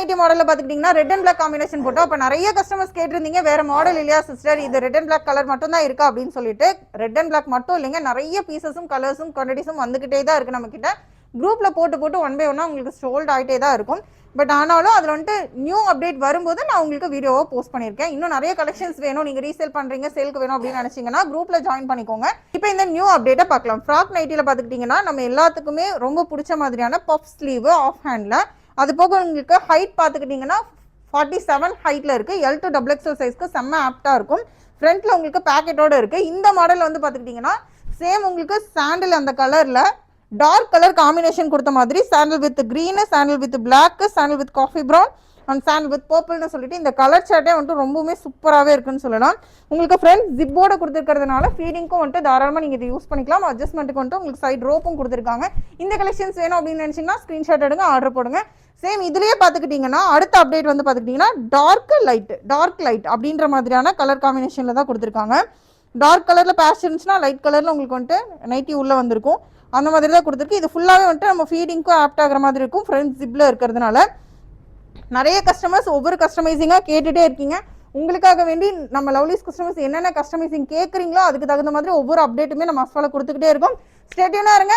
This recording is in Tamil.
நைட்டி மாடலில் பார்த்துக்கிட்டிங்கன்னா ரெட் அண்ட் பிளாக் காம்பினேஷன் போட்டோம். அப்போ நிறைய கஸ்டமர்ஸ் கேட்டிருந்தீங்க வேறு மாடல் இல்லையா சிஸ்டர், இது ரெட் அண்ட் பிளாக் கலர் மட்டும் தான் இருக்கா அப்படின்னு சொல்லிட்டு. ரெட் அண்ட் பிளாக் மட்டும் இல்லைங்க, நிறைய பீசஸும் கலர்ஸும் குவான்டிட்டிஸும் வந்துக்கிட்டே தான் இருக்குது நம்மக்கிட்ட. குரூப்பில் போட்டு ஒன் பை ஒன்னாக உங்களுக்கு சோல்ட் ஆகிட்டே தான் இருக்கும். பட் ஆனாலும் அதில் வந்துட்டு நியூ அப்டேட் வரும்போது நான் உங்களுக்கு வீடியோவை போஸ்ட் பண்ணியிருக்கேன். இன்னும் நிறைய கலெக்ஷன்ஸ் வேணும், நீங்கள் ரீசேல் பண்ணுறீங்க, சேலுக்கு வேணும் அப்படின்னு நினச்சிங்கன்னா குரூப்பில் ஜாயின் பண்ணிக்கோங்க. இப்போ இந்த நியூ அப்டேட்டை பார்க்கலாம். ஃப்ராக் நைட்டியில் பார்த்துக்கிட்டிங்கன்னா நம்ம எல்லாத்துக்குமே ரொம்ப பிடிச்ச மாதிரியான பஃப் ஸ்லீவ் ஆஃப் ஹேண்டில். அது போக உங்களுக்கு ஹைட் பார்த்துக்கிட்டிங்கன்னா 47 ஹைட்டில் இருக்குது. L to XXL சைஸ்க்கு செம்ம ஆப்டாக இருக்கும். ஃப்ரண்ட்டில் உங்களுக்கு பேக்கெட்டோடு இருக்குது. இந்த மாடல் வந்து பார்த்துக்கிட்டிங்கன்னா சேம் உங்களுக்கு சாண்டில் அந்த கலரில் டார்க் கலர் காம்பினேஷன் கொடுத்த மாதிரி sandal with green, sandal with black, sandal with coffee brown and sandal with பர்பிள்னு சொல்லிட்டு இந்த கலர் சார்ட்டே வந்துட்டு ரொம்பவுமே சூப்பராகவே இருக்குன்னு சொல்லலாம். உங்களுக்கு ஃப்ரண்ட் ஜிப்போட கொடுத்துருக்கிறதுனால ஃபீடிங்க்கும் வந்துட்டு தாராளமாக நீங்கள் இதை யூஸ் பண்ணிக்கலாம். அட்ஜஸ்ட்மெண்ட்டுக்கு வந்துட்டு உங்களுக்கு சைட் ரோப்பும் கொடுத்துருக்காங்க. இந்த கலெக்ஷன்ஸ் வேணும் அப்படின்னு நினச்சிங்கன்னா ஸ்க்ரீன்ஷாட் எடுங்க, ஆர்டர் போடுங்க. சேம் இதுலேயே பார்த்துக்கிட்டிங்கன்னா அடுத்த அப்டேட் வந்து பார்த்துக்கிட்டிங்கன்னா டார்க் லைட் அப்படின்ற மாதிரியான கலர் காம்பினேஷனில் தான் கொடுத்துருக்காங்க. டார்க் கலரில் பேட்ச் இருந்துச்சுன்னா லைட் கலரில் உங்களுக்கு வந்துட்டு நைட்டி உள்ளே வந்திருக்கும். அந்த மாதிரி தான் கொடுத்துருக்கு. இது ஃபுல்லாகவே வந்துட்டு நம்ம ஃபீடிங்க்கும் ஆப்ட் ஆகிற மாதிரி இருக்கும் ஃப்ரண்ட் ஜிப்பில் இருக்கிறதுனால. நிறைய கஸ்டமர்ஸ் ஒவ்வொரு கஸ்டமைசிங்காக கேட்டுகிட்டே இருக்கீங்க. உங்களுக்காக வேண்டி நம்ம லவ்லிஸ் கஸ்டமர்ஸ் என்னென்ன கஸ்டமைசிங் கேட்குறீங்களோ அதுக்கு தகுந்த மாதிரி ஒவ்வொரு அப்டேட்டுமே நம்ம அஸ்வால கொடுத்துக்கிட்டே இருக்கோம். ஸ்டே டியூனா இருங்க.